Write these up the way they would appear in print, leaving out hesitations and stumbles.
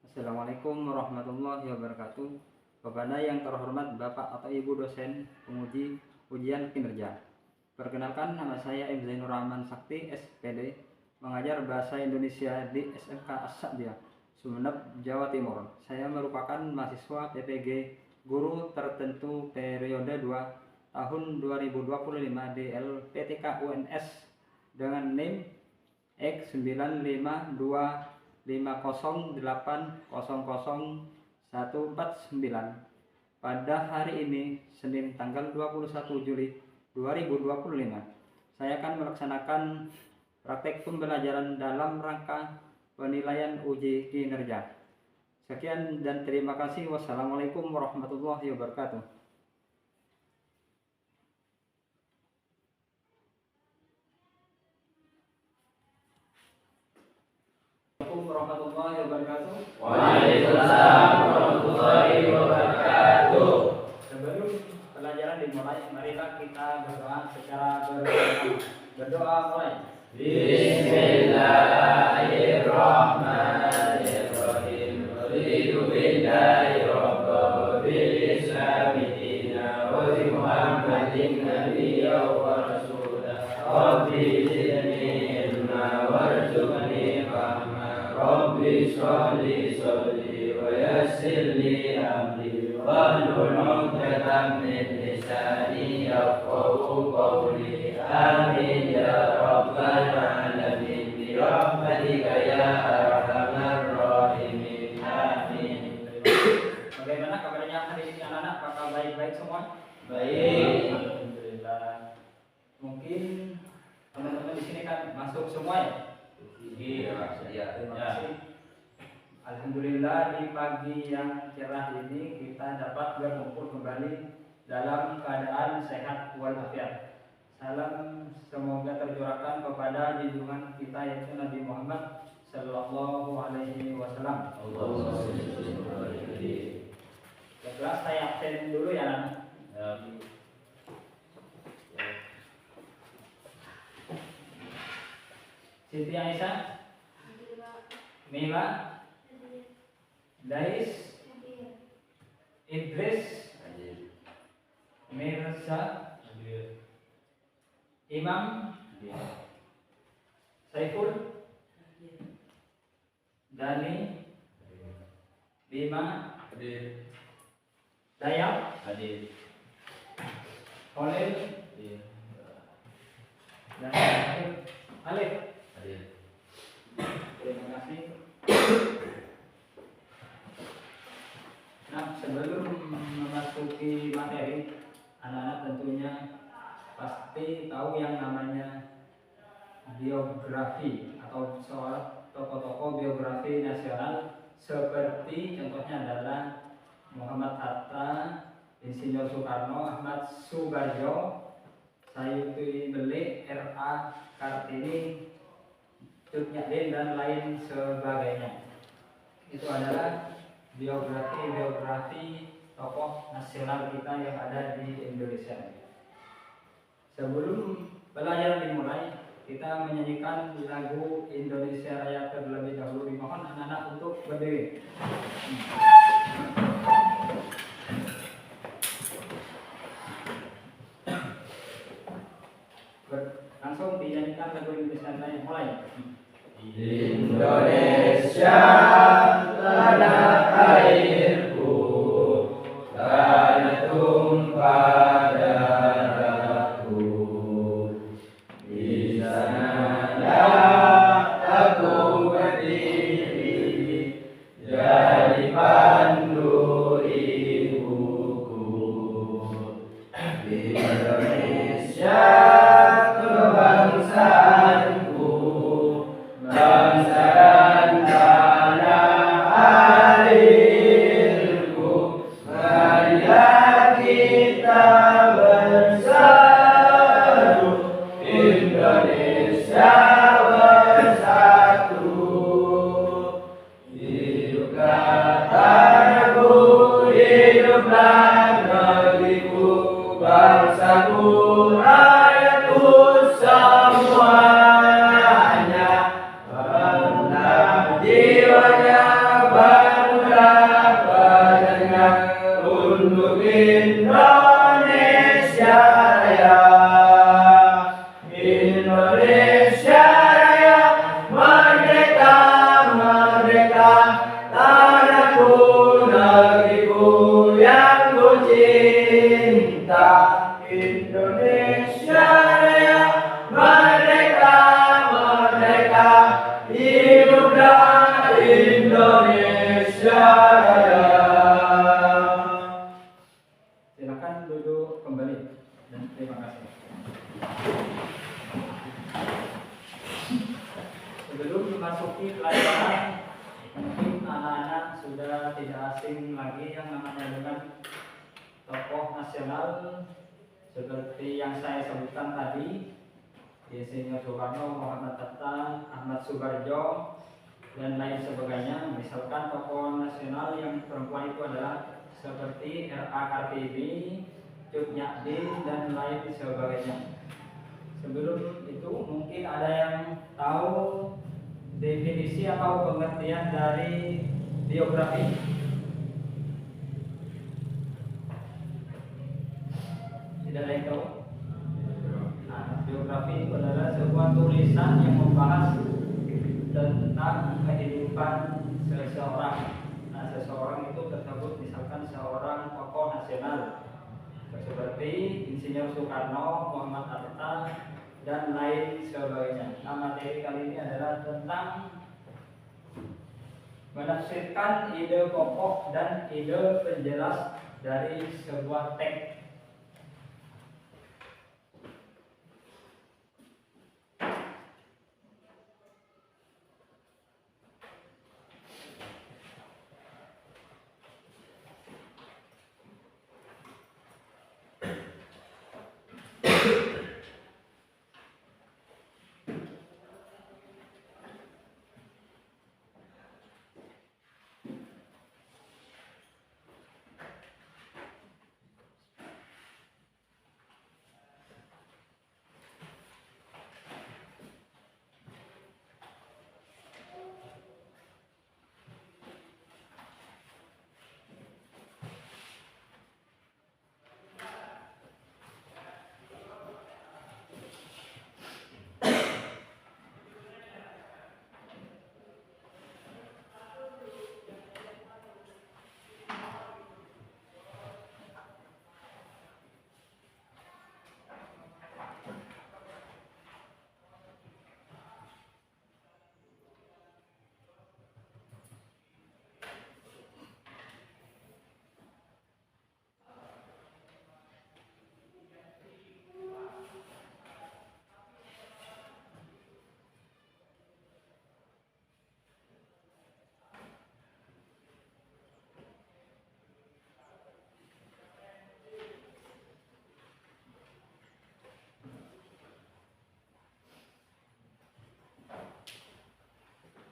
Assalamualaikum warahmatullahi wabarakatuh. Kepada yang terhormat Bapak atau Ibu dosen penguji ujian kinerja. Perkenalkan, nama saya M. Zainur Rahman Sakti, SPD, mengajar Bahasa Indonesia di SMK As-Sa'diyah, Sumeneb, Jawa Timur. Saya merupakan mahasiswa PPG Guru Tertentu periode 2 tahun 2025 di LPTK UNS dengan NIM X95250800149 pada hari ini, Senin tanggal 21 Juli 2025. Saya akan melaksanakan praktek pembelajaran dalam rangka penilaian uji kinerja. Sekian dan terima kasih. Wassalamualaikum warahmatullahi wabarakatuh. Warahmatullahi wabarakatuh. Waalaikumsalam warahmatullahi wabarakatuh. Sebelum pelajaran dimulai, marilah kita berdoa secara berdoa mulai. Bismillahirrahmanirrahim. Raditu billahi rabban bil islami dinan wa bi Muhammadin nabiyyan wa rasulan. Rabbi zidni ilma warzuqni fahma. Rabbi sholli sholli wa yassirli amri wahlul 'uqdatam min lisani yafqahu qawli. Amin ya rabbal alamin bi rahmatika ya arhamar rahimin. Amin. Bagaimana kabarnya hari ini anak-anak? Apakah baik-baik semua? Baik. Alhamdulillah. Mungkin teman-teman di sini kan masuk semua ya? Iya. Terima kasih. Alhamdulillah, di pagi yang cerah ini kita dapat berkumpul kembali dalam keadaan sehat walafiat. Salam semoga tercurahkan kepada junjungan kita yaitu Nabi Muhammad Sallallahu Alaihi Wasallam. Kelas saya absen dulu ya anak. Siti Aisyah, Mila, Dais, Idris, Mirza, Imam, Saiful, Dani, Bima, Dayat, Khalil, dan Alif. Terima kasih. Nah, sebelum memasuki materi, anak-anak tentunya pasti tahu yang namanya biografi atau soal tokoh-tokoh biografi nasional, seperti contohnya adalah Muhammad Hatta, Insinyur Soekarno, Ahmad Subarjo, Sayuti Beli, R.A. Kartini, Cut Nyak dan lain sebagainya. Itu adalah biografi tokoh nasional kita yang ada di Indonesia. Sebelum pelajaran dimulai, kita menyanyikan lagu Indonesia Raya terlebih dahulu. Dimohon anak-anak untuk berdiri. Langsung dinyanyikan lagu Indonesia Raya, mulai. Indonesia tanah airku, tanah tumpah darahku. Di sanalah aku berdiri, jadi pandu ibuku. Indonesia kebangsaanku, bangsa dan tanah airku. Marilah kita bersatu, Indonesia bersatu. Hiduplah tanahku, hiduplah negeriku, bangsaku, rakyatku semuanya. Jiwanya Jaya. Silakan duduk kembali dan terima kasih. Sebelum memasuki pelajaran, mungkin anak-anak sudah tidak asing lagi yang namanya dengan tokoh nasional seperti yang saya sebutkan tadi, Insinyur Soekarno, Muhammad Hatta, Ahmad Subarjo, dan lain sebagainya. Misalkan tokoh nasional yang perempuan itu adalah seperti R.A. Kartini, Cut Nyak-din, dan lain sebagainya. Sebelum itu mungkin ada yang tahu definisi atau pengertian dari biografi. Tidak ada yang tahu? Nah, biografi itu adalah sebuah tulisan yang membahas tentang kehidupan seseorang. Nah, seseorang itu tersebut misalkan seorang tokoh nasional seperti Insinyur Soekarno, Muhammad Hatta, dan lain sebagainya. Nah, materi kali ini adalah tentang menafsirkan ide pokok dan ide penjelas dari sebuah teks.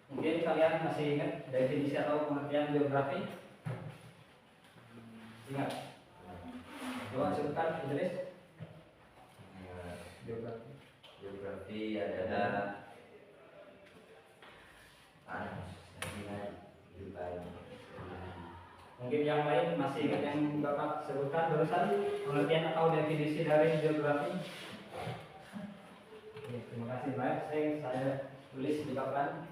Mungkin kalian masih ingat definisi atau pengertian biografi? Ingat? Coba sebutkan, Idris. Biografi. Biografi adalah Mungkin yang lain masih ingat yang Bapak sebutkan barusan pengertian atau definisi dari biografi? Oke, terima kasih. Baik, saya tulis di papan.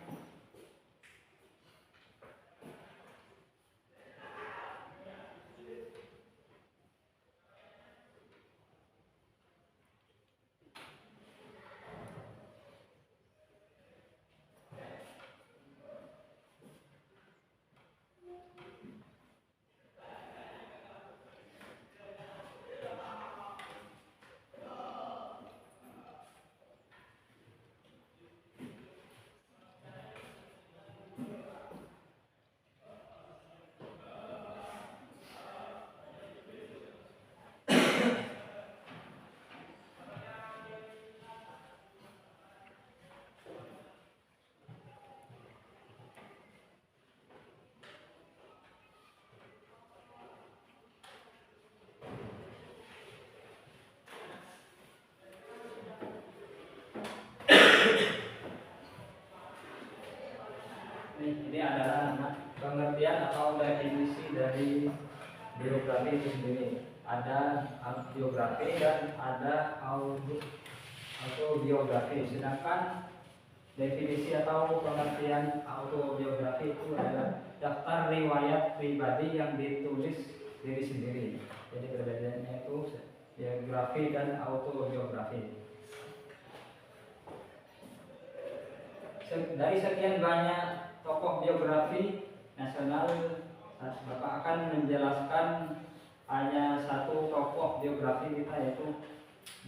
Ini adalah pengertian atau definisi dari biografi itu sendiri. Ada biografi dan ada autobiografi. Sedangkan definisi atau pengertian autobiografi itu adalah daftar riwayat pribadi yang ditulis diri sendiri. Jadi perbedaannya itu biografi dan autobiografi. Dari sekian banyak tokoh biografi nasional, Bapak akan menjelaskan hanya satu tokoh biografi kita, yaitu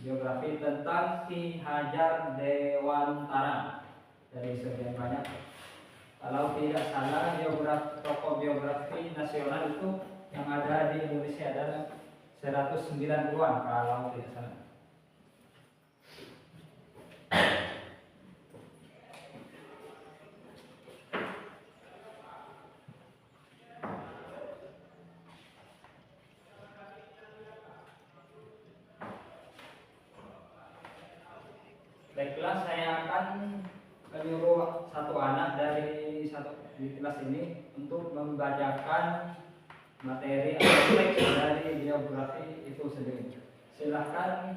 biografi tentang Ki Hajar Dewantara. Dari sekian banyak, kalau tidak salah, tokoh biografi nasional itu yang ada di Indonesia adalah 190-an kalau tidak salah. Baiklah, saya akan menyuruh satu anak di kelas ini untuk membacakan materi atau teks dari biografi itu sendiri. Silahkan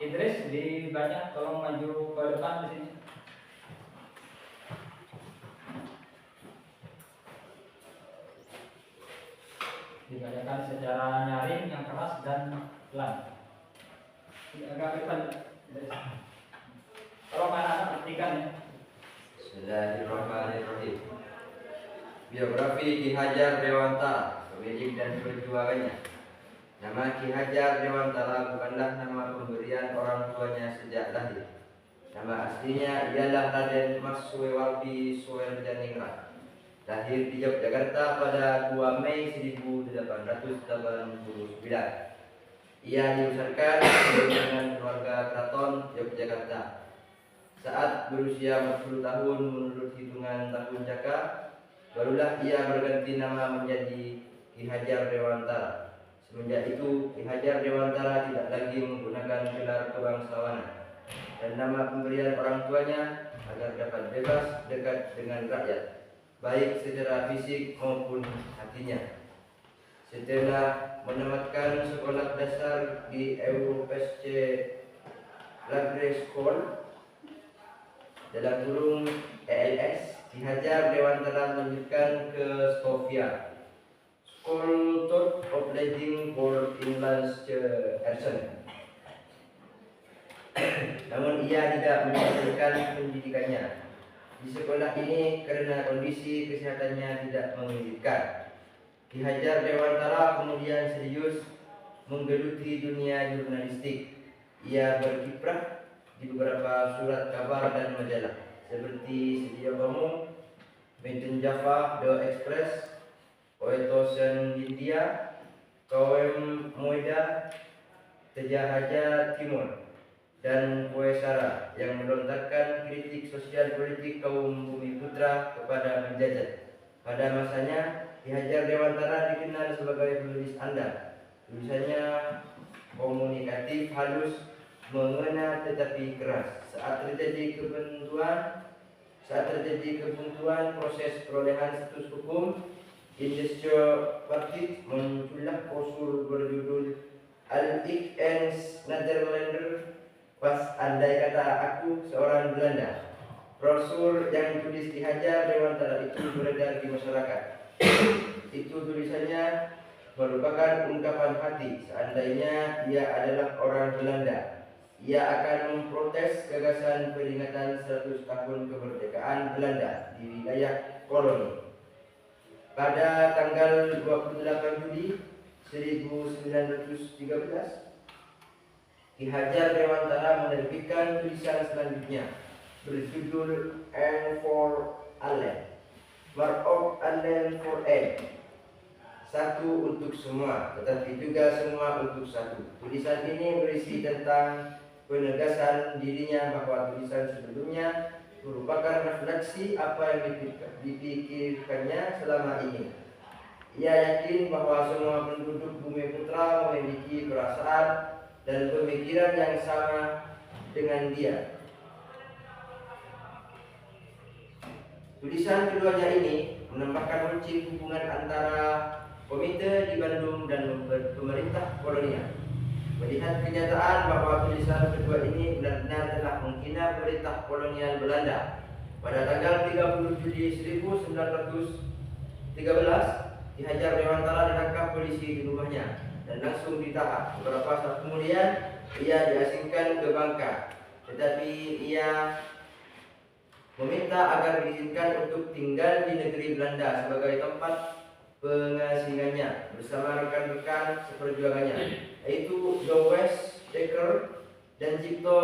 Idris dibaca, tolong maju ke depan di sini. Dibacakan secara nyaring yang keras dan pelan. Agak depan. Tolong anak-anak perhatikan ya. Bismillahirrahmanirrahim. Biografi Ki Hajar Dewantara, pemilik dan perjuangannya. Nama Ki Hajar Dewantara bukanlah nama pemberian orang tuanya sejak lahir. Nama aslinya ialah Raden Mas Suwewaldi Suwerjaningrat. Lahir di Yogyakarta pada 2 Mei 1889. Ia dibesarkan dengan keluarga keraton Yogyakarta. Saat berusia 40 tahun menurut hitungan tahun Jaka, barulah ia berganti nama menjadi Ki Hajar Dewantara. Semenjak itu, Ki Hajar Dewantara tidak lagi menggunakan gelar kebangsawanan dan nama pemberian orang tuanya agar dapat bebas dekat dengan rakyat, baik secara fisik maupun hatinya. Setelah menamatkan sekolah dasar di EUPSC Lagre School (ELS), Ki Hajar Dewantara melanjutkan ke Sofia School tot Opleiding voor Inlandse Artsen. Namun ia tidak melanjutkan pendidikannya di sekolah ini karena kondisi kesehatannya tidak mengizinkan. Ki Hajar Dewantara kemudian serius menggeluti dunia jurnalistik. Ia berkiprah di beberapa surat kabar dan majalah seperti Sedia Kamu, Medan Java, The Express, Oetosen India, Kawem Moida, Tejahaja Timur, dan Puesara yang melontarkan kritik sosial politik kaum Bumiputra kepada penjajah. Pada masanya, Ki Hajar Dewantara dikenal sebagai penulis andal. Tulisannya komunikatif, halus, mengena tetapi keras. Saat terjadi kebuntuan proses perolehan status hukum Indische Partit, muncullah usul berjudul Al-Ik ens Nederlander, pas andai kata aku seorang Belanda. Brosur yang ditulis Ki Hajar Dewantara itu beredar di masyarakat. Itu tulisannya merupakan ungkapan hati. Seandainya ia adalah orang Belanda, ia akan memprotes gagasan peringatan 100 tahun kemerdekaan Belanda di wilayah koloni. Pada tanggal 28 Juli 1913, Ki Hajar Dewantara menerbitkan tulisan selanjutnya berjudul N for Allen, Mark of Allen for N, satu untuk semua, tetapi juga semua untuk satu. Tulisan ini berisi tentang penegasan dirinya bahwa tulisan sebelumnya merupakan refleksi apa yang dipikirkannya selama ini. Ia yakin bahwa semua penduduk Bumiputra memiliki perasaan dan pemikiran yang sama dengan dia. Tulisan keduanya ini menambahkan kunci hubungan antara komite di Bandung dan pemerintah kolonial. Melihat kenyataan bahwa tulisan kedua ini benar-benar telah menghina pemerintah kolonial Belanda, pada tanggal 30 Juli 1913, Ki Hajar Dewantara ditangkap polisi di rumahnya dan langsung ditahan. Beberapa saat kemudian ia diasingkan ke Bangka, tetapi ia meminta agar diizinkan untuk tinggal di negeri Belanda sebagai tempat pengasingannya bersama rekan-rekan seperjuangannya, yaitu Joes Dekker dan Cipto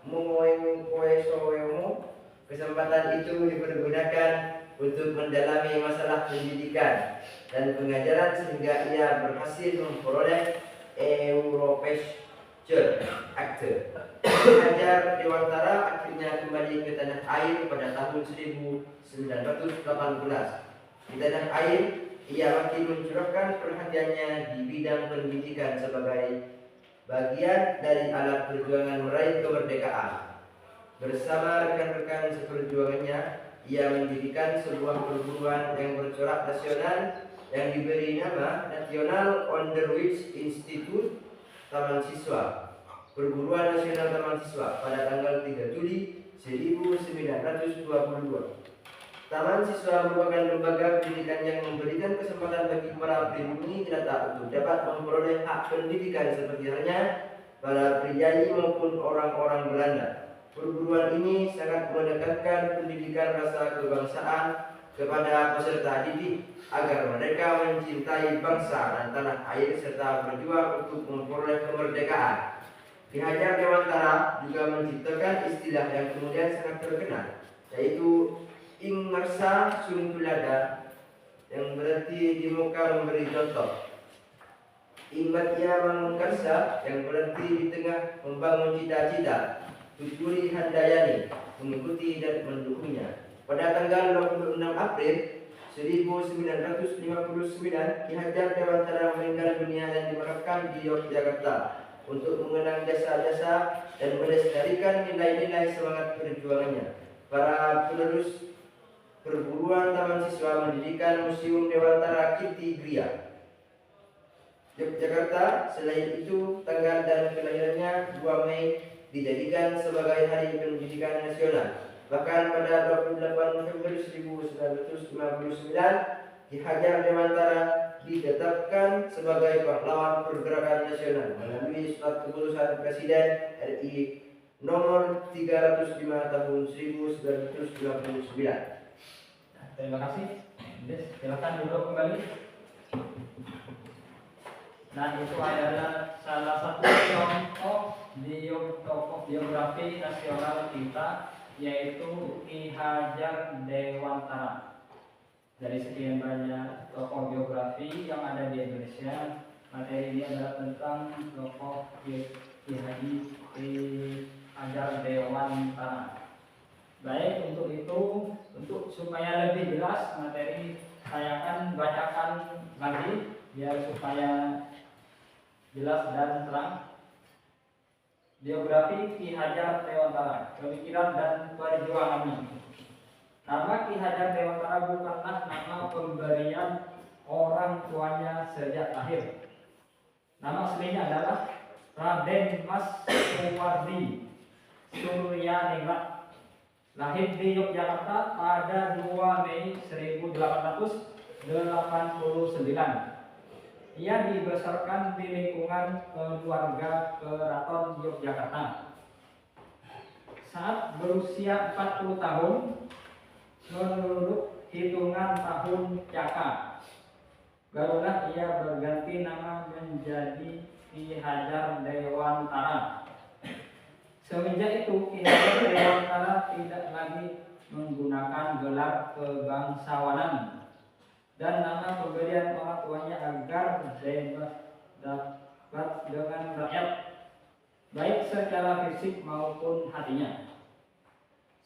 Momoesoemo. Kesempatan itu dipergunakan untuk mendalami masalah pendidikan dan pengajaran sehingga ia berhasil memperoleh Europese Akte. Hajar Dewantara akhirnya kembali ke tanah air pada tahun 1918. Di tanah air, ia makin mencurahkan perhatiannya di bidang pendidikan sebagai bagian dari alat perjuangan meraih kemerdekaan. Bersama rekan-rekan seperjuangannya, ia mendirikan sebuah perguruan yang bercorak nasional yang diberi nama National Onderwijs Instituut Taman Siswa. Perguruan Nasional Taman Siswa pada tanggal 3 Juli 1922. Taman Siswa merupakan lembaga pendidikan yang memberikan kesempatan bagi para pribumi jelata untuk dapat memperoleh hak pendidikan seperti halnya para priayi maupun orang-orang Belanda. Perguruan ini sangat menekankan pendidikan rasa kebangsaan kepada peserta didik agar mereka mencintai bangsa dan tanah air serta berjuang untuk memperoleh kemerdekaan. Ki Hajar Dewantara juga menciptakan istilah yang kemudian sangat terkenal, yaitu Ingmarsa Suntulada, yang berarti di muka memberi contoh. Ingmatya Mangkarsa, yang berarti di tengah membangun cita-cita. Tuturi Handayani, mengikuti dan mendukungnya. Pada tanggal 26 April 1959, Ki Hajar Dewantara meninggal dunia dan dimakamkan di Yogyakarta untuk mengenang jasa-jasa dan melestarikan nilai-nilai semangat perjuangannya. Para penerus perguruan Taman Siswa mendirikan Museum Dewantara Kirti Gria Yogyakarta. Selain itu, tanggal dan kelahirannya 2 Mei dijadikan sebagai Hari Pendidikan Nasional. Bahkan pada 28 November 1959, Ki Hajar Dewantara ditetapkan sebagai pahlawan pergerakan nasional melalui surat keputusan Presiden RI nomor 305 tahun 1999. Terima kasih. Silakan duduk kembali. Nah, itu adalah salah satu contoh tokoh biografi nasional kita, yaitu Ki Hajar Dewantara. Dari sekian banyak tokoh biografi yang ada di Indonesia, materi ini adalah tentang tokoh Ki Hajar Dewantara. Baik, untuk itu, untuk supaya lebih jelas materi, saya akan bacakan lagi biar supaya jelas dan terang. Biografi Ki Hajar Dewantara, pemikiran dan perjuangannya. Nama Ki Hajar Dewantara bukanlah nama pemberian orang tuanya sejak lahir. Nama aslinya adalah Raden Mas Suwardi Suryaningrat. Lahir di Yogyakarta pada 2 Mei 1889. Ia dibesarkan di lingkungan keluarga keraton Yogyakarta. Saat berusia 40 tahun, menurut hitungan tahun Caka, barulah ia berganti nama menjadi Ki Hajar Dewantara. Semenjak itu, Ki Hajar Dewantara tidak lagi menggunakan gelar kebangsawanan dan nama pemberian orang tuanya agar dapat dengan rakyat, baik secara fisik maupun hatinya.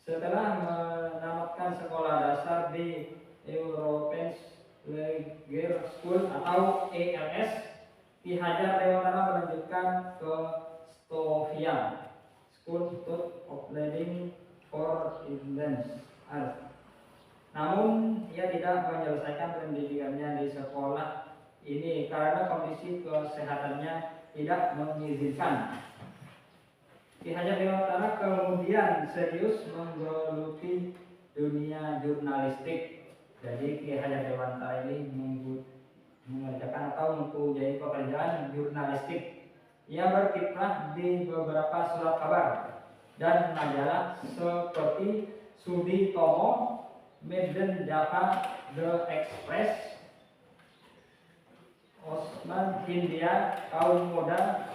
Setelah menamatkan sekolah dasar di Europese Leger School atau ELS, Ki Hajar Dewantara melanjutkan ke Stovia School of Leading for Independence Art. Namun, ia tidak menyelesaikan pendidikannya di sekolah ini karena kondisi kesehatannya tidak mengizinkan. Ki Hajar Dewantara kemudian serius menggeluti dunia jurnalistik. Jadi Ki Hajar Dewantara ini mengerjakan atau mempunyai pekerjaan jurnalistik. Ia berkiprah di beberapa surat kabar dan majalah seperti Sudi Tomo, Medan Java The Express, Osman Hindia, Kaum Muda,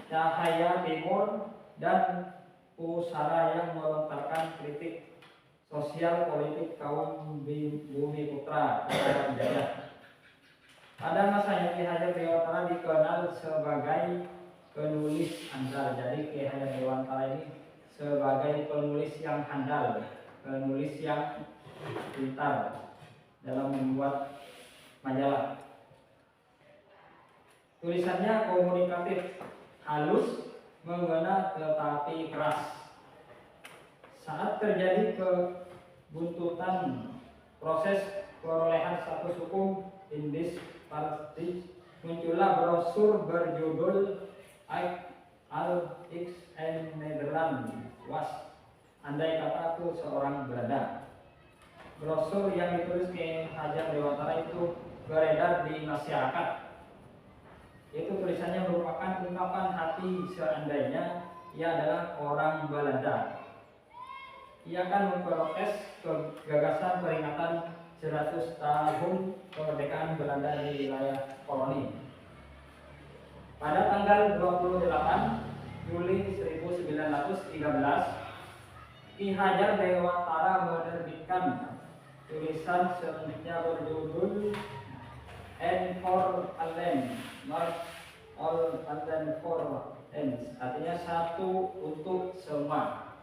Cahaya Timur, dan Pusara yang melontarkan kritik sosial politik kaum Bumi Putra terhadap jajah. Pada masanya Ki Hajar Dewantara dikenal sebagai penulis handal. Jadi Ki Hajar Dewantara ini sebagai penulis yang handal, penulis yang pintar dalam membuat majalah. Tulisannya komunikatif, halus, mengena tetapi keras. Saat terjadi kebuntutan proses perolehan status hukum Indis Party, muncullah brosur berjudul Al-X and Nederland Was, andai kata aku seorang berada. Brosur yang ditulis Ki Hajar Dewantara itu beredar di masyarakat. Itu tulisannya merupakan ungkapan hati seandainya ia adalah orang Belanda. Ia akan memprotes gagasan peringatan 100 tahun kemerdekaan Belanda di wilayah koloni. Pada tanggal 28 Juli 1913, Ki Hajar Dewantara menerbitkan tulisan selanjutnya berjudul And for Allen, not all Allen for ends, artinya satu untuk semua,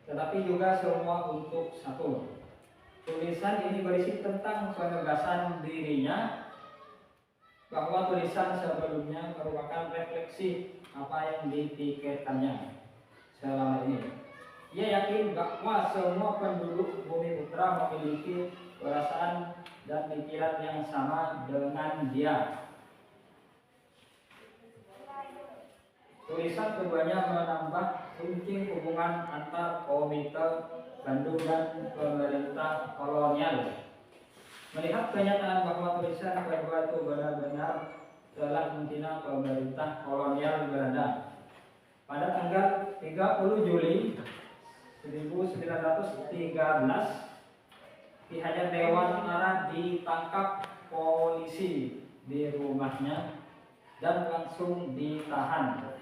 tetapi juga semua untuk satu. Tulisan ini berisi tentang penegasan dirinya bahwa tulisan sebelumnya merupakan refleksi apa yang dipikirkannya selama ini. Ia yakin bahwa semua penduduk Bumi Putra memiliki perasaan dan pikiran yang sama dengan dia. Tulisan keduanya menambah kunci hubungan antar Komite Bandung dan pemerintah kolonial. Melihat kenyataan bahwa tulisan kedua itu benar-benar telah menghina pemerintah kolonial Belanda, pada tanggal 30 Juli 1913, Ki Hajar Dewantara ditangkap polisi di rumahnya dan langsung ditahan.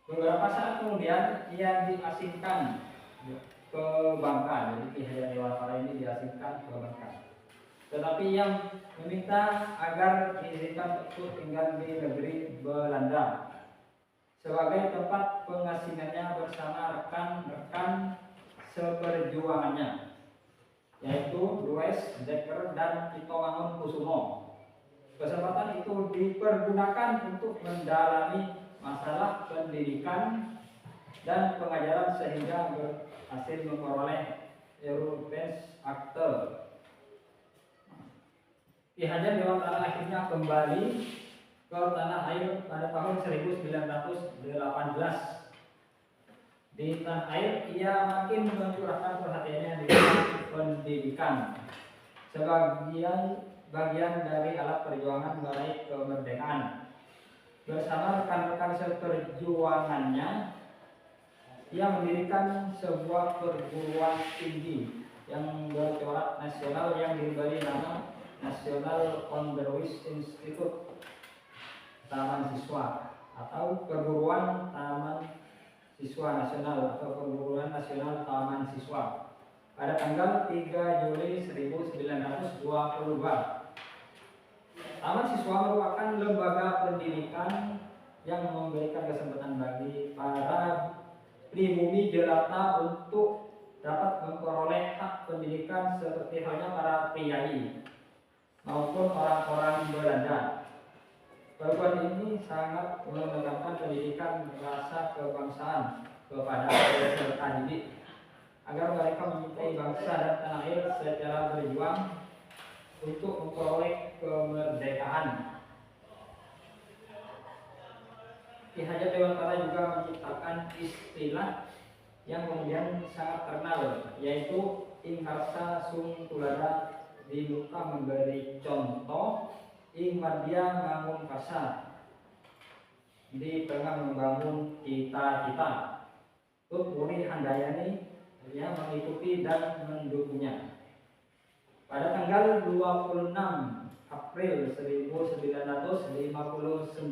Beberapa saat kemudian ia diasingkan ke Bangka. Jadi Ki Hajar Dewantara ini diasingkan ke Bangka. Tetapi yang meminta agar diizinkan untuk tinggal di negeri Belanda sebagai tempat pengasingannya bersama rekan-rekan seperjuangannya, yaitu Louis Dekker dan Tito Mangunkusumo. Kesempatan itu dipergunakan untuk mendalami masalah pendidikan dan pengajaran sehingga berhasil memperoleh European Acte. Ki Hajar Dewantara akhirnya kembali ke tanah air pada tahun 1918. Di tanah air ia makin mencurahkan perhatiannya di pendidikan sebagian bagian dari alat perjuangan meraih kemerdekaan. Bersama rekan-rekan seperjuangannya, ia mendirikan sebuah perguruan tinggi yang bercorak nasional yang diberi nama National Onderwijs Institute Taman Siswa, atau Perguruan Taman Siswa Nasional, atau Perguruan Nasional Taman Siswa, pada tanggal 3 Juli 1922. Taman Siswa merupakan lembaga pendidikan yang memberikan kesempatan bagi para pribumi jelata untuk dapat memperoleh hak pendidikan seperti halnya para priai maupun orang-orang Belanda. Perguruan ini sangat menekankan pendidikan rasa kebangsaan kepada peserta didik agar mereka mencintai bangsa dan tanah air secara berjuang untuk memperoleh kemerdekaan. Ki Hajar Dewantara juga menciptakan istilah yang kemudian sangat terkenal, yaitu Ingharsa Sung Tulada di muka memberi contoh, ing madya ngangun kasar, di tengah membangun cita-cita. Puri Handayani yang mengikuti dan mendukungnya. Pada tanggal 26 April 1959,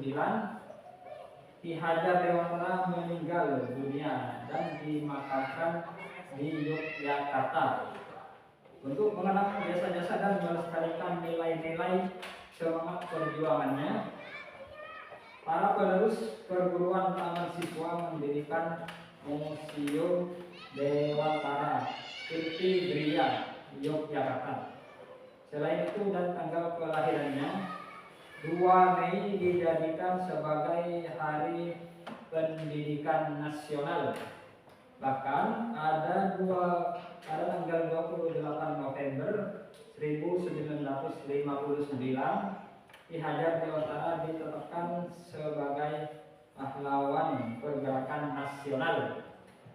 Ki Hajar Dewantara meninggal dunia dan dimakamkan di Yogyakarta. Untuk mengenang jasa-jasa dan melestarikan nilai-nilai semangat perjuangannya, para penerus perguruan taman siswa mendirikan Museum Dewantara Kirti Griya Yogyakarta. Selain itu, dan tanggal kelahirannya 2 Mei dijadikan sebagai Hari Pendidikan Nasional. Bahkan pada tanggal 28 November 1959, Ki Hajar Dewantara ditetapkan sebagai pahlawan pergerakan nasional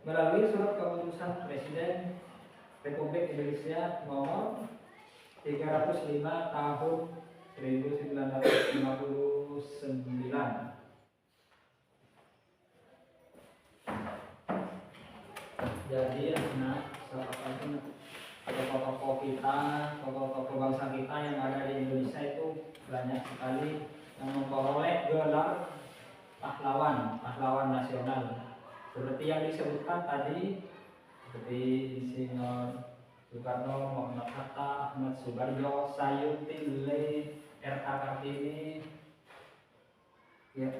melalui surat keputusan Presiden Republik Indonesia nomor 305 tahun 1959. Jadi tokoh-tokoh kita, tokoh-tokoh bangsa kita yang ada di Indonesia itu banyak sekali yang memperoleh gelar pahlawan nasional. Seperti yang disebutkan tadi, seperti Insinyur Soekarno, Muhammad Hatta, Ahmad Subarjo, Sayuti, R.A. Kartini, ya,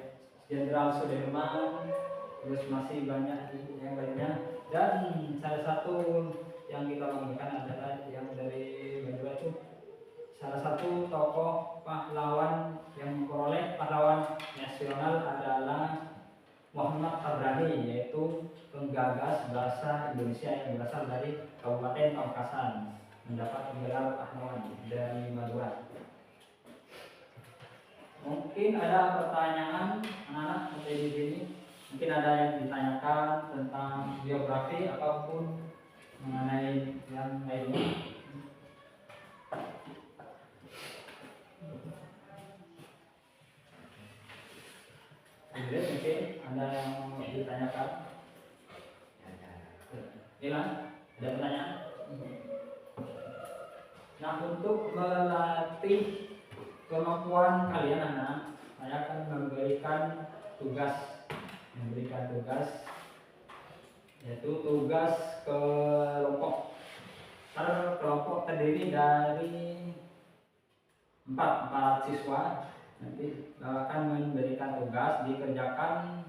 Jenderal Sudirman, terus masih banyak yang lainnya. Dan salah satu yang kita banggakan adalah yang dari Madura itu salah satu tokoh pahlawan yang memperoleh pahlawan nasional adalah Muhammad Tabrani, yaitu penggagas bahasa Indonesia yang berasal dari Kabupaten Pamekasan, mendapat gelar pahlawan dari Madura. Mungkin ada pertanyaan anak-anak di sini. Mungkin ada yang ditanyakan tentang biografi apapun mengenai yang lainnya. Mungkin ada yang mau ditanyakan. Ilan, ada pertanyaan? Nah, untuk melatih kemampuan kalian anak, saya akan memberikan tugas, yaitu tugas kelompok. Kelompok terdiri dari 4 siswa. Nanti akan memberikan tugas dikerjakan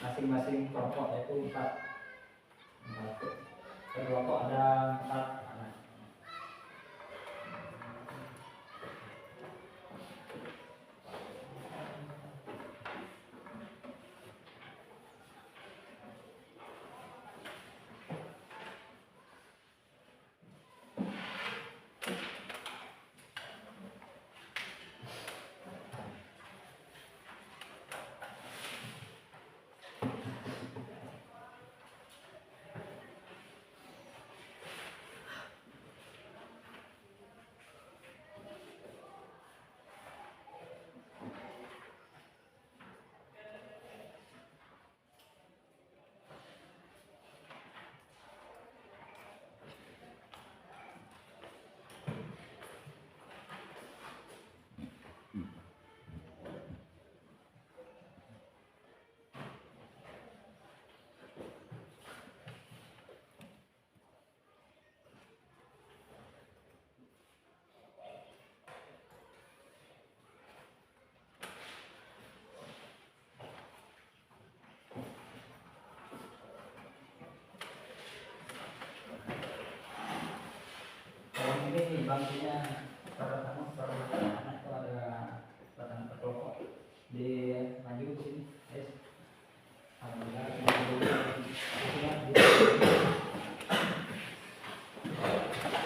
masing-masing kelompok, yaitu 4. Kelompok ada 4 anak. Ini bangkunya pertama anak itu ada pertama kelompok di maju ke sini, guys. Alhamdulillah,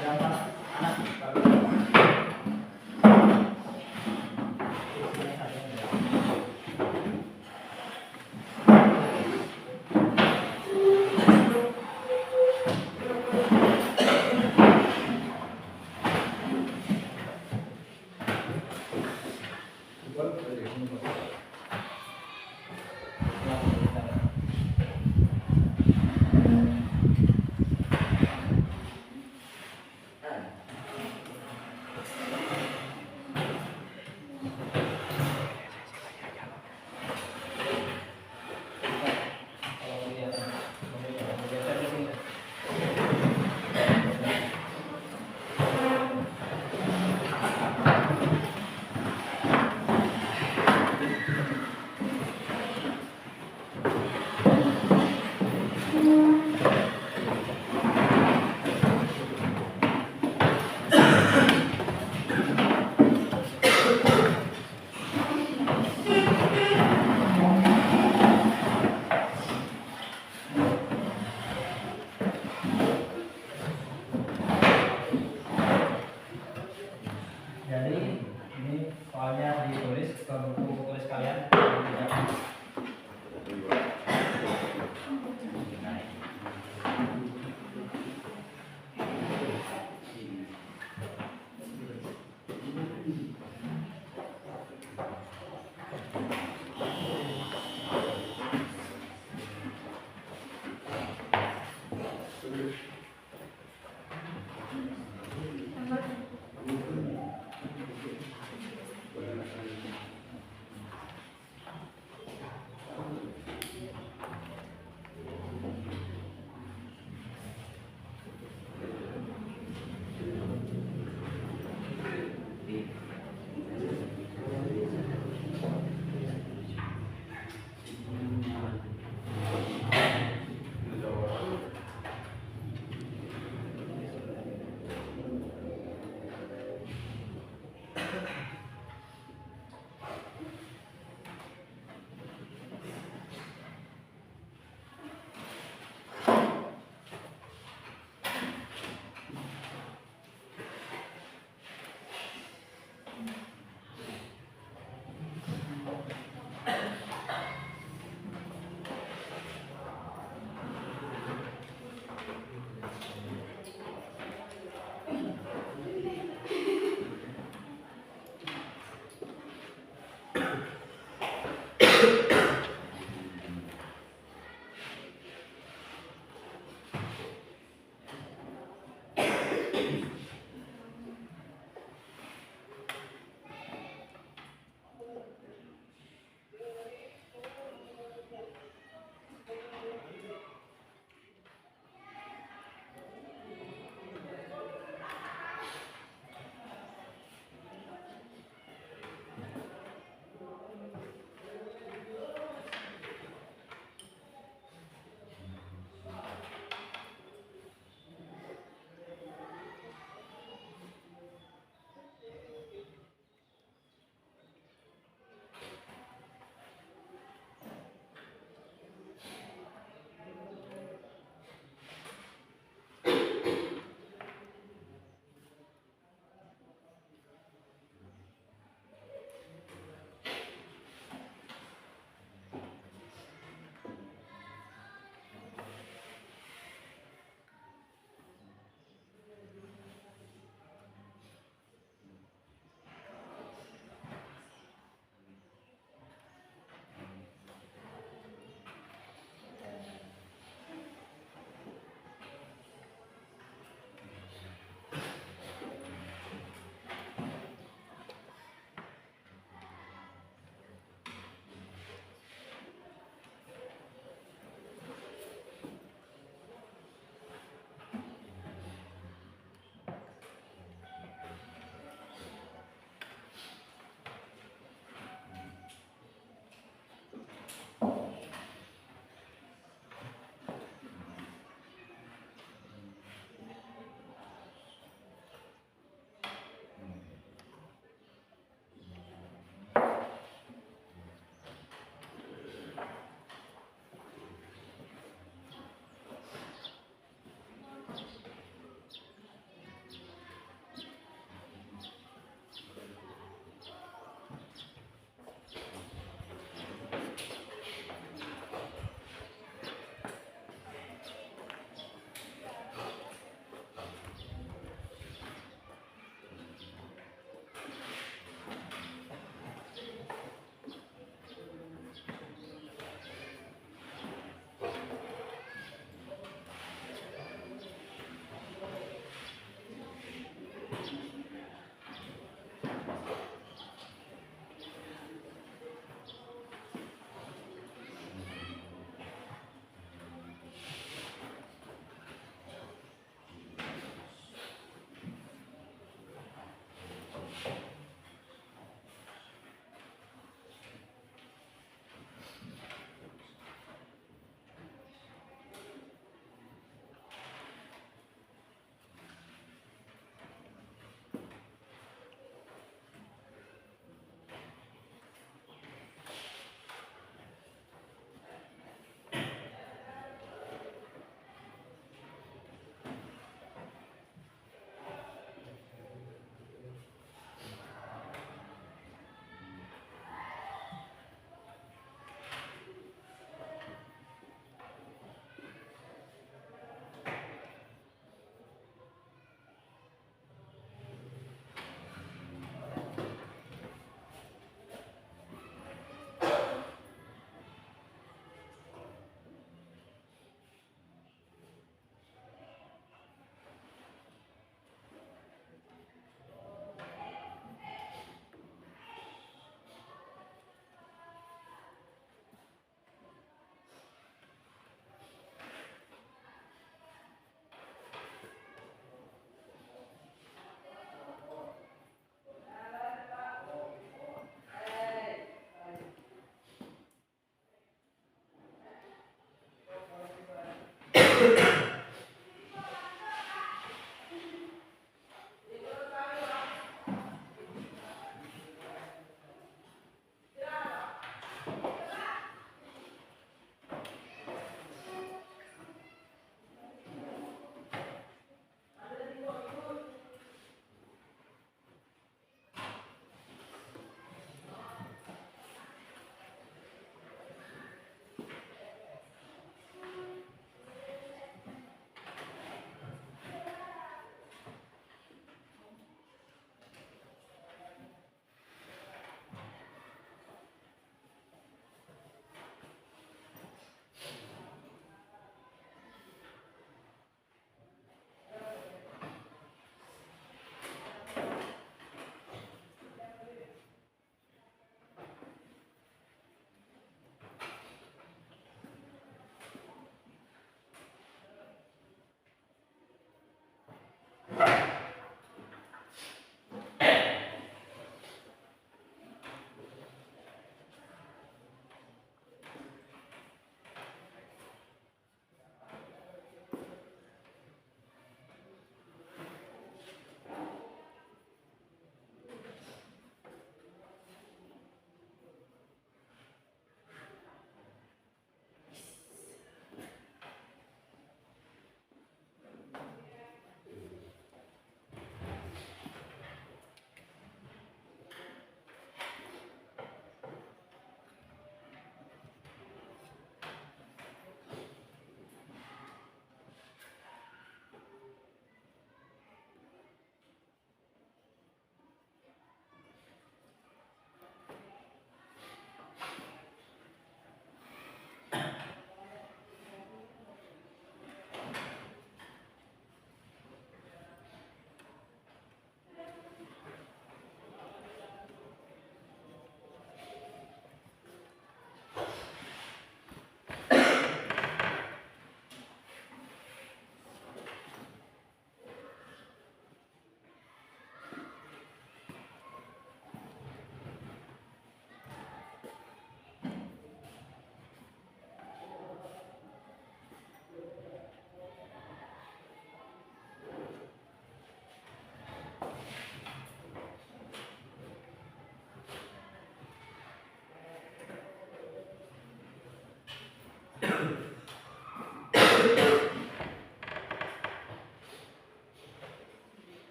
ada anak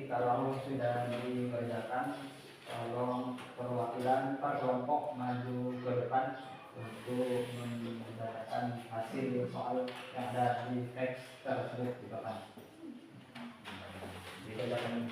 kalau sudah dikerjakan, tolong perwakilan per kelompok maju ke depan untuk mendatatkan hasil soal yang ada di teks tersebut di depan. Dikerjakan.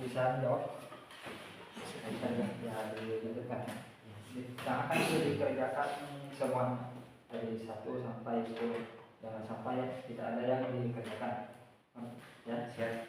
Bisa jawab? Ya, ditunjukkan. Yang akan dikerjakan semua dari 1 sampai 10. Jangan sampai tidak ada yang dikerjakan. Ya, siap.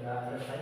Sudah selesai?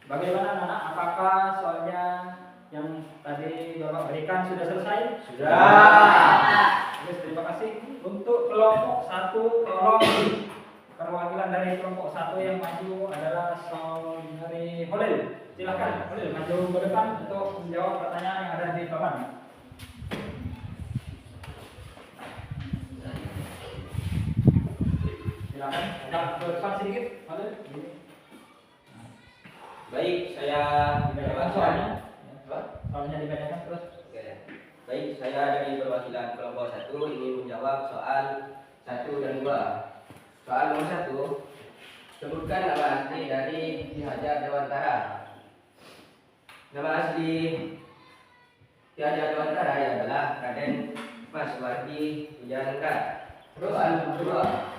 Bagaimana anak? Apakah soalnya yang tadi Bapak berikan sudah selesai? Sudah. Oke, terima kasih. Untuk kelompok 1, tolong perwakilan dari kelompok 1 yang maju adalah saudari Holil. Silakan Holil maju ke depan untuk menjawab pertanyaan yang ada di papan. Silakan, ajak ke depan sedikit, Holil. Baik, saya Dibacakan soalnya. Soalnya dibacakan terus. Oke. Baik, saya dari perwakilan kelompok 1 ingin menjawab soal 1 dan 2. Soal nomor 1, sebutkan nama asli dari Ki Hajar Dewantara. Nama asli Ki Hajar Dewantara adalah Raden Mas Wardi Wijanengka. Soal kedua,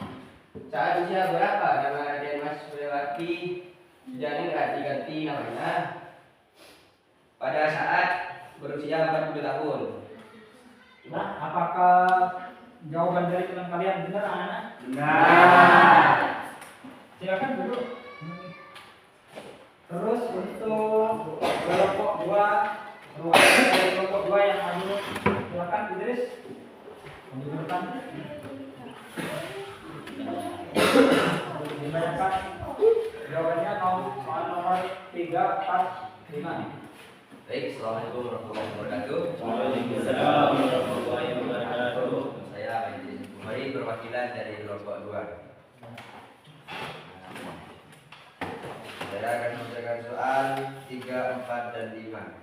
saat usia berapa nama Raden Mas Wardi Wijanengka diganti namanya? Pada saat berusia 40 tahun. Nah, apakah jawaban dari teman kalian benar anak-anak? Benar. Silakan dulu. Terus untuk kelompok 2, perwakilan dari kelompok 2 yang maju, silakan Idris. Maju ke depan. Dibacakan jawabannya soal nomor 3, 4, 5. Baik, assalamualaikum warahmatullahi wabarakatuh. Waalaikumsalam warahmatullahi wabarakatuh. Saya Idris Kumari, perwakilan dari kelompok 2. Saya akan membacakan soal 3, 4, dan 5.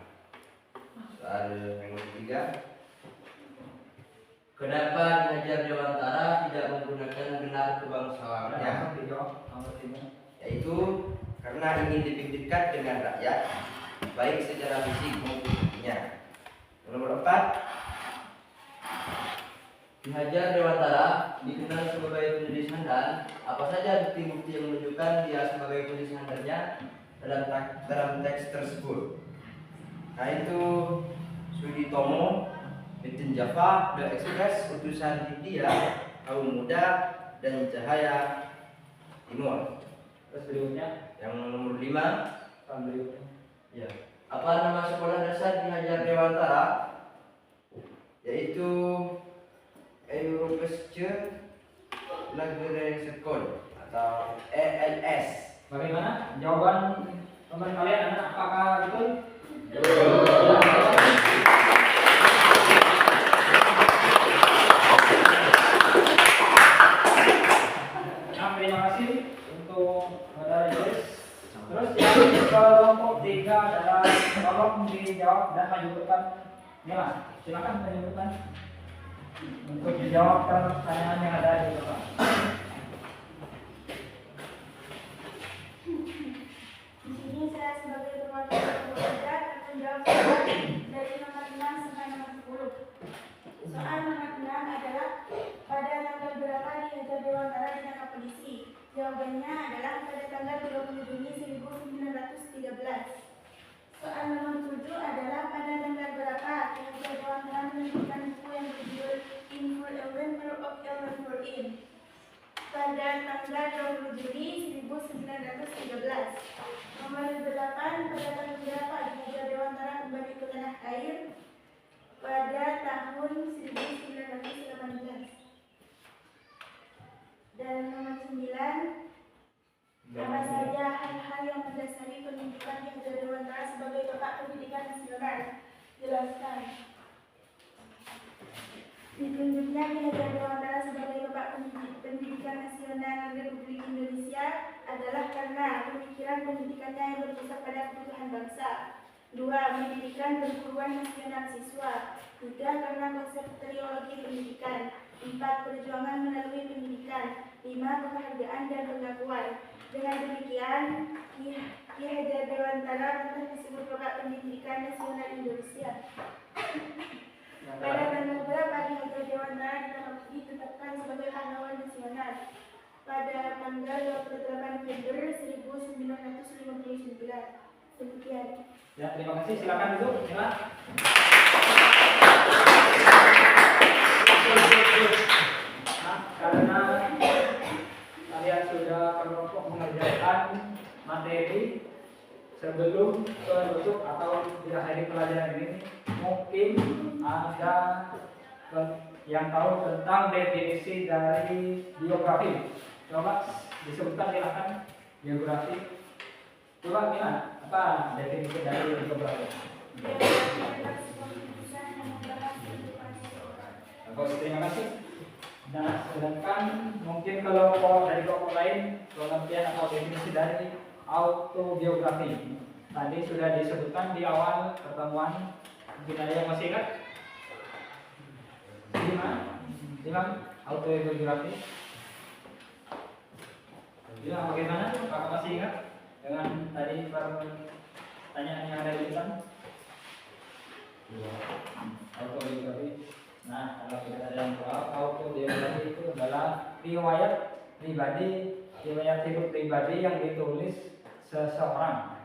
Soal yang ketiga, kenapa Ki Hajar Dewantara tidak menggunakan gelar kebangsawaannya? Dijawab nomor 3. Yaitu karena ingin lebih dekat dengan rakyat, baik secara fisik maupun hatinya. Nomor 4, Ki Hajar Dewantara dikenal sebagai penulis handal. Apa saja bukti-bukti yang menunjukkan dia sebagai penulis handalnya dalam teks tersebut? Nah itu Suditomo, Metin Java, The Express, Utusan Hindia, Kaum Muda, dan Cahaya Timur. Terus berikutnya, Yang nomor 5, soal berikutnya. ya. Apa nama sekolah dasar Ki Hajar Dewantara? Yaitu Europese Lagere School atau ELS. Bagaimana jawaban teman kalian anak? Apakah betul? Nah, terima kasih untuk saudara Idris. Terus yang kelompok 3 adalah tolong dijawab dan maju ke depan. Mila, silakan maju ke depan untuk dijawab pertanyaan yang ada di depan. Di sini saya sebagai perwakilan keluarga akan menjawab soal dari nomor 6 sampai nomor 10. Soal nomor 6 adalah pada tanggal berapa Ki Hajar Dewantara ditangkap polisi? Jawabannya adalah pada tanggal 20 Juni 1913. Soal nomor 7 adalah pada tanggal berapa Ki Hajar Dewantara menerbitkan buku yang berjudul In Full Adventure of Elmer Florin? Pada tanggal 20 Juni 1913. Nomor 8, pada tanggal berapa Ki Hajar Dewantara kembali ke tanah air? Pada tahun 1918. Dan nomor 9, apa saja hal-hal yang mendasari pendidikan Ki Hajar Dewantara sebagai bapak pendidikan nasional? Jelaskan. Ditunjuknya Ki Hajar Dewantara sebagai bapak pendidikan nasional Republik Indonesia adalah karena pemikiran pendidikannya yang berpusat pada kebutuhan bangsa. 2. Pendidikan perguruan nasional siswa. 3. Karena konsep teologi pendidikan. 4. Perjuangan melalui pendidikan. 5. Penghargaan dan pengakuan. Dengan demikian, Ki Hajar Dewantara pernah disebut bapak pendidikan nasional Indonesia. Pada tanggal berapa Ki Hajar Dewantara ditetapkan sebagai pahlawan nasional? Pada tanggal 28 November 1959. Demikian. Ya, terima kasih. Silakan duduk. Silakan. Nah, karena kalian sudah kelompok mengerjakan materi, sebelum penutup atau di akhir pelajaran ini mungkin ada yang tahu tentang definisi dari biografi. Coba disebutkan silakan biografi. Coba gimana? Apa definisi dari biografi? Bagus, terima kasih. Nah, sedangkan mungkin kalau dari kelompok lain pengertian atau definisi dari autobiografi tadi sudah disebutkan di awal pertemuan. Mungkin ada yang masih ingat? Gimana? Autobiografi. Gimana? Bagaimana? Apakah masih ingat dengan tadi pertanyaan yang ada di depan? Autobiografi. Nah, kalau kita ada yang tahu, autobiografi itu adalah riwayat hidup pribadi yang ditulis seseorang.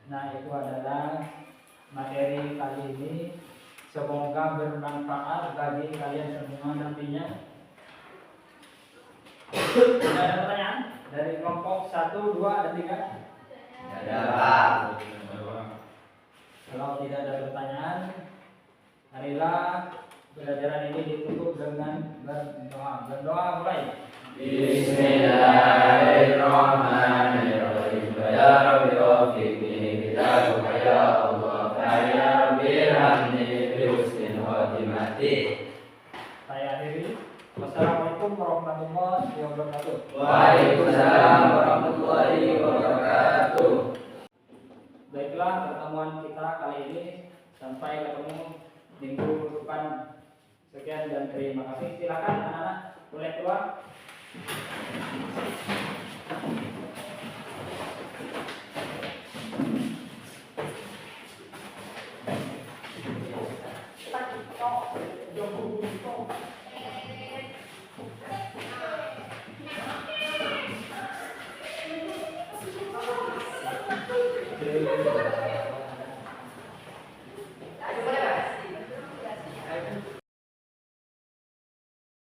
Nah, itu adalah materi kali ini. Semoga bermanfaat bagi kalian semua nantinya. Ada pertanyaan dari kelompok 1, 2, dan 3? Ada Pak. Kalau tidak ada pertanyaan, marilah pelajaran ini ditutup dengan berdoa. Berdoa mulai. Bismillahirrahmanirrahim. Ya Rabbi waffiqni bidaruka ya Allah. Ya Rabbi irhamni bi husnil khotimati. Saya akhiri. Wassalamualaikum warahmatullahi wabarakatuh. Waalaikumsalam warahmatullahi wabarakatuh. Baiklah, pertemuan kita kali ini sampai ketemu minggu depan. Sekian dan terima kasih. Silakan anak-anak boleh keluar. Terima kasih.